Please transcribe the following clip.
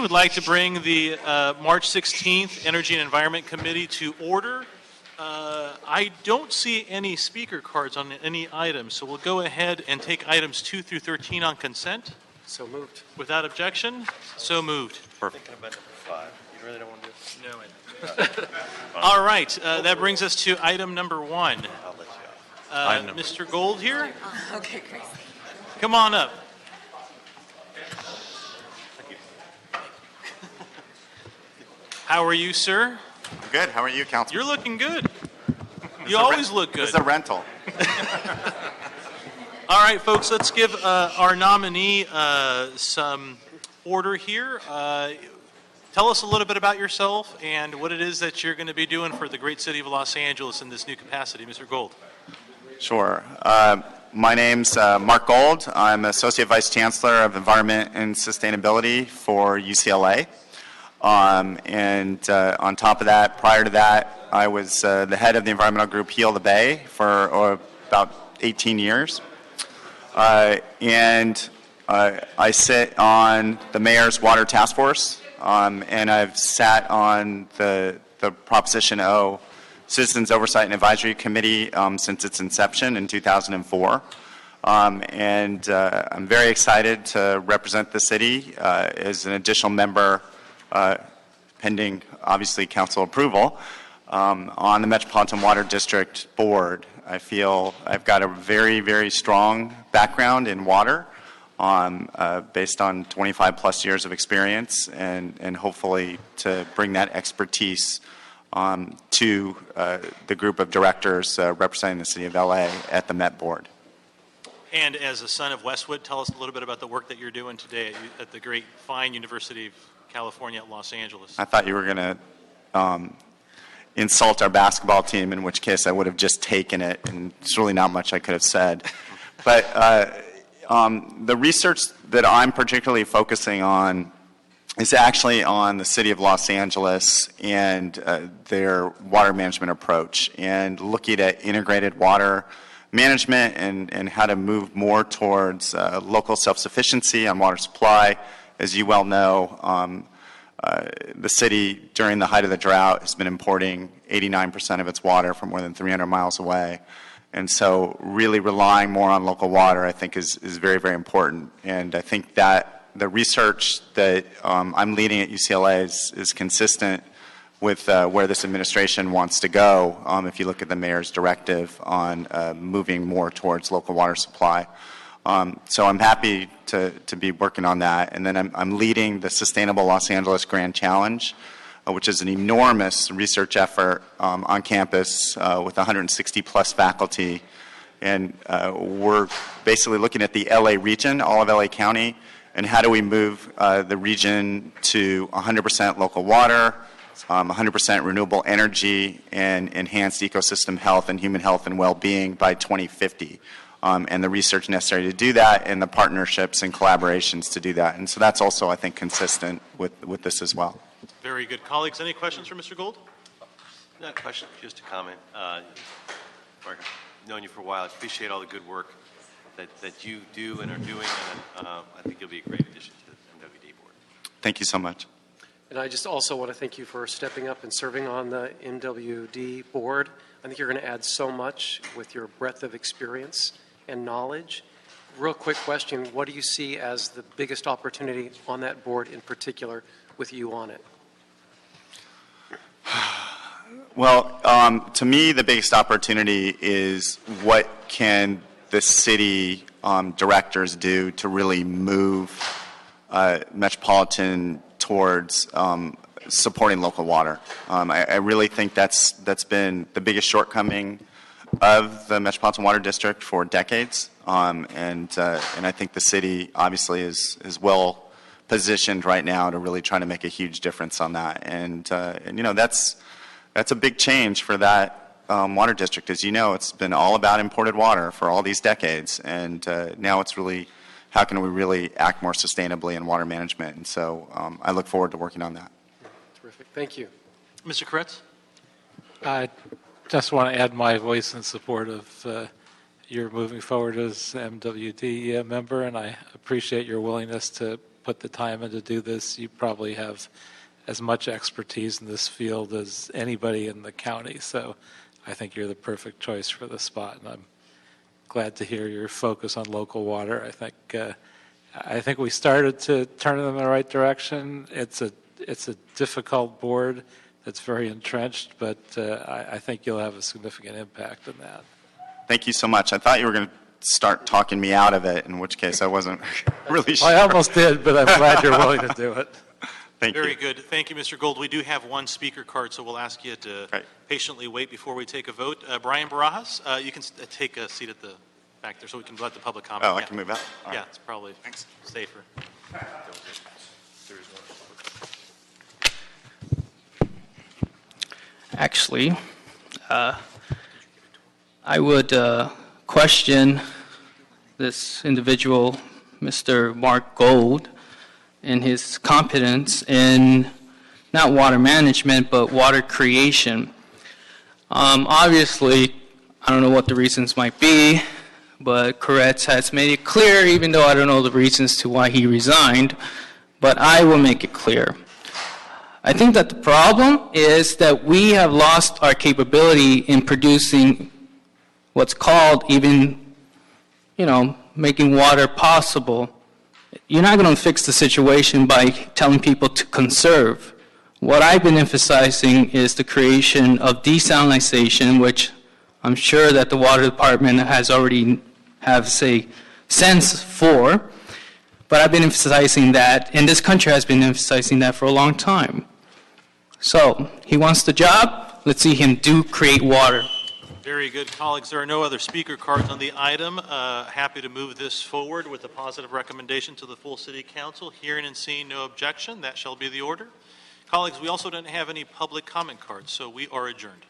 would like to bring the March 16th Energy and Environment Committee to order. I don't see any speaker cards on any items, so we'll go ahead and take items 2 through 13 on consent. So moved. Without objection, so moved. Perfect. Thinking about number 5. You really don't want to do it? No, all right, that brings us to item number 1. I'll let you off. Mr. Gold here, Okay, great. come on up. How are you, sir? Good. How are you, Councilman? You're looking good. You always look good. This is a rental. All right, folks, let's give our nominee some order here. Tell us a little bit about yourself and what it is that you're going to be doing for the great city of Los Angeles in this new capacity. Mr. Gold. Sure. My name's Mark Gold. I'm Associate Vice Chancellor of Environment and Sustainability for UCLA. And on top of that, prior to that, I was the head of the environmental group Heal the Bay for about 18 years. And I sit on the Mayor's Water Task Force, and I've sat on the Proposition O Citizens Oversight and Advisory Committee since its inception in 2004. And I'm very excited to represent the city as an additional member, pending, obviously, council approval, on the Metropolitan Water District Board. I feel I've got a very, very strong background in water, based on 25 plus years of experience, and hopefully to bring that expertise to the group of directors representing the city of LA at the Met Board. And as a son of Westwood, tell us a little bit about the work that you're doing today at the great fine University of California at Los Angeles. I thought you were going to insult our basketball team, in which case I would have just taken it, and there's really not much I could have said. But the research that I'm particularly focusing on is actually on the city of Los Angeles and their water management approach, and looking at integrated water management and how to move more towards local self-sufficiency on water supply. As you well know, the city, during the height of the drought, has been importing 89% of its water from more than 300 miles away. And so really relying more on local water, I think, is very, very important. And I think that the research that I'm leading at UCLA is consistent with where this administration wants to go, if you look at the mayor's directive on moving more towards local water supply. So I'm happy to be working on that. And then I'm leading the Sustainable Los Angeles Grand Challenge, which is an enormous research effort on campus with 160 plus faculty. And we're basically looking at the LA region, all of LA County, and how do we move the region to 100% local water, 100% renewable energy, and enhanced ecosystem health and human health and well-being by 2050. And the research necessary to do that, and the partnerships and collaborations to do that. And so that's also, I think, consistent with this as well. Very good. Colleagues, any questions for Mr. Gold? Not a question, just a comment. Mark, I've known you for a while. I appreciate all the good work that you do and are doing, and I think you'll be a great addition to the MWD board. Thank you so much. And I just also want to thank you for stepping up and serving on the MWD board. I think you're going to add so much with your breadth of experience and knowledge. Real quick question, what do you see as the biggest opportunity on that board in particular with you on it? Well, to me, the biggest opportunity is what can the city directors do to really move Metropolitan towards supporting local water. I really think that's been the biggest shortcoming of the Metropolitan Water District for decades, and I think the city obviously is well positioned right now to really try to make a huge difference on that. And you know, that's a big change for that water district. As you know, it's been all about imported water for all these decades, and now it's really how can we really act more sustainably in water management. And so I look forward to working on that. Terrific. Thank you. Mr. Koretz? I just want to add my voice in support of your moving forward as MWD member, and I appreciate your willingness to put the time in to do this. You probably have as much expertise in this field as anybody in the county, so I think you're the perfect choice for the spot, and I'm glad to hear your focus on local water. I think we started to turn it in the right direction. It's a difficult board that's very entrenched, but I think you'll have a significant impact in that. Thank you so much. I thought you were going to start talking me out of it, in which case I wasn't really sure. I almost did, but I'm glad you're willing to do it. Thank Very you. good. Thank you, Mr. Gold. We do have one speaker card, so we'll ask you to Right. patiently wait before we take a vote. Brian Barajas, you can take a seat at the back there so we can let the public comment. Oh, I Yeah. can move out? All Yeah, right. it's probably safer. Actually, I would question this individual, Mr. Mark Gold, in his competence in not water management, but water creation. Obviously, I don't know what the reasons might be, but Koretz has made it clear, even though I don't know the reasons to why he resigned, but I will make it clear. I think that the problem is that we have lost our capability in producing what's called even, making water possible. You're not going to fix the situation by telling people to conserve. What I've been emphasizing is the creation of desalinization, which I'm sure that the water department has already have a sense for, but I've been emphasizing that, and this country has been emphasizing that for a long time. So, he wants the job, let's see him create water. Very good, colleagues. There are no other speaker cards on the item. Happy to move this forward with a positive recommendation to the full City Council. Hearing and seeing no objection, that shall be the order. Colleagues, we also don't have any public comment cards, so we are adjourned.